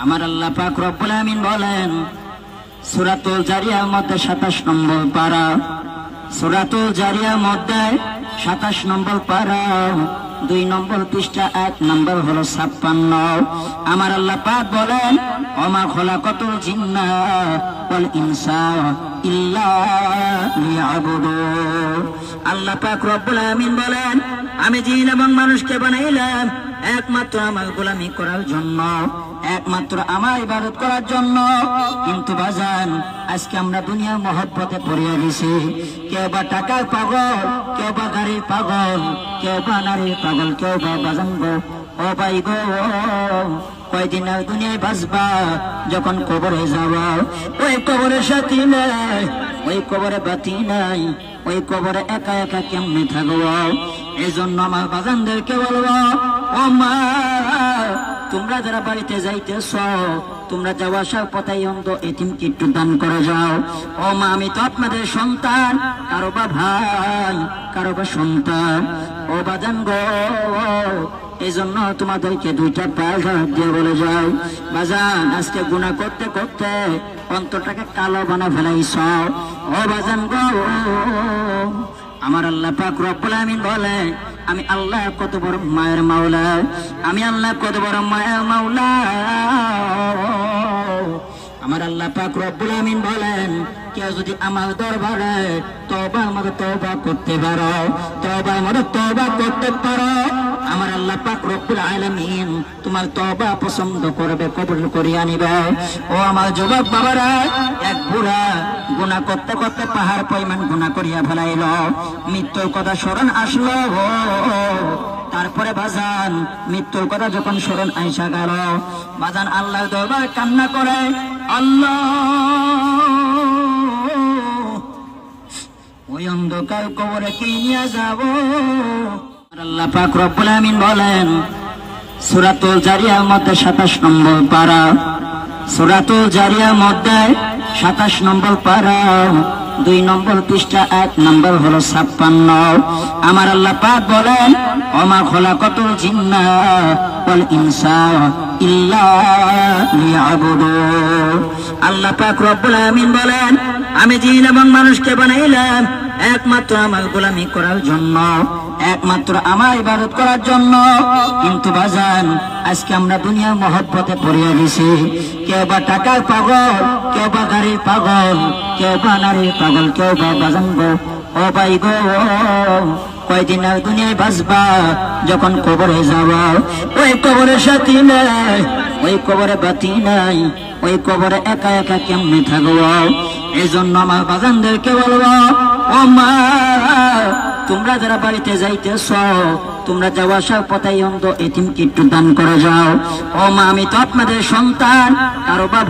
আমার আল্লাহ পাক রব্বুল আমিন বলেন সূরাতুল জারিয়ার মধ্যে 27 নম্বর পারা, সূরাতুল জারিয়ার মধ্যে 27 নম্বর পারা 2 নম্বর পৃষ্ঠা 1 নম্বর হলো 56। আমার আল্লাহ পাক বলেন ওমা খলাকাতুল জিন্না ওয়াল ইনসা ইল্লা লিয়াবুদুন। আল্লাহ পাক রব্বুল আমিন বলেন আমি জিন এবং মানুষকে বানাইলাম একমাত্র আমার গোলামি করার জন্য, একমাত্র আমার ইবাদত করার জন্য। কিন্তু বাজান আজকে আমরা দুনিয়ার মহব্বতে পড়িয়া গেছি। কেউ বা টাকার পাগল, কেউ বা গাড়ির পাগল, কেউ বা নারীর পাগল, কেউ বা বাজান গো ও ভাই গো কয়দিন আর দুনিয়ায় বাঁচবা, যখন কবরে যাবা ওই কবরের সাথী নাই, ওই কবরে বাতি নাই, ওই কবরে একা একা কেমনে থাকবো। এই জন্য আমার বাজানদেরকে বলবো ও মা তোমরা যারা বাড়িতে যাইতেছ তোমরা যাওয়া আসার পথে অন্ধ এতিমকে একটু দান করে যাও। ও মা আমি তো আপনাদের সন্তান, কারো বা ভাই, কারো বা সন্তান। ও বাজান গো এই জন্য তোমাদেরকে 2টা পায়ে হাত দিয়ে বলে যাও বাজান আজকে গুনাহ করতে করতে অন্তরটাকে কালো বানা ফেলাইছ। ও বাজান গো আমার আল্লাহ পাক রব্বুল আমিন বলে আমি আল্লাহ কত বড় মায়ের মাওলা, আমি আল্লাহ কত বড় মায়ের মাওলা। আমার আল্লাহ পাক রব্বুল আমিন বলেন কেউ যদি আমার দরবারে তওবার মতো তওবা করতে পারো, তওবার মতো তওবা করতে পারো, আমার আল্লাহ পাক রব্বুল আলামিন তোমার তওবা পছন্দ করবে, কবুল করিয়া নিবে। ও আমার যুবক বাবারা, এক বুড়া গুনাহ করতে করতে পাহাড় পরিমাণ গুনাহ করিয়া ফেলাইল, মৃত্যুর কথা স্মরণ আসলো। তারপরে বাজান মৃত্যুর কথা যখন স্মরণ আইসা গেল, বাজান আল্লাহর দরবারে কান্না করে আল্লাহ ওই অন্ধকার কবরে কি নিয়ে যাব। আল্লাহ পাক রব্বুল আমিন বলেন সূরাতুল জারিয়ার মধ্যে 27 নম্বর পারা, সূরাতুল জারিয়ার মধ্যে 27 নম্বর পারা 2 নম্বর পৃষ্ঠা 1 নম্বর হলো 56। আমার আল্লাহ পাক বলেন ওমা খলাকাতুল জিন্না ওয়াল ইনসা ইল্লা লিয়াবুদুন। আল্লাহ পাক রব্বুল আমিন বলেন আমি জিন এবং মানুষকে বানাইলাম একমাত্র আমার গোলামি করার জন্য, একমাত্র আমার ইবাদত করার জন্য। কিন্তু বাজান আজকে আমরা দুনিয়ার মহব্বতে পড়িয়া গেছি। কেউ বা টাকার পাগল, কেউ বা গাড়ির পাগল, কেউ বা নারীর পাগল, কেউ বা বাজান গো ও ভাই গো কয়দিন আর দুনিয়ায় বাঁচবা, যখন কবরে যাবা ওই কবরের সাথী নাই, ওই কবরে বাতি নাই, ওই কবরে একা একা কেমনে থাকবো। এই জন্য আমার বাজানদেরকে বলবো ও মা তোমরা যারা বাড়িতে যাইতেছ তোমরা যাওয়া আসার পথে অন্ধ এতিমকে একটু দান করে যাও। ও মা আমি তো আপনাদের সন্তান, কারো বা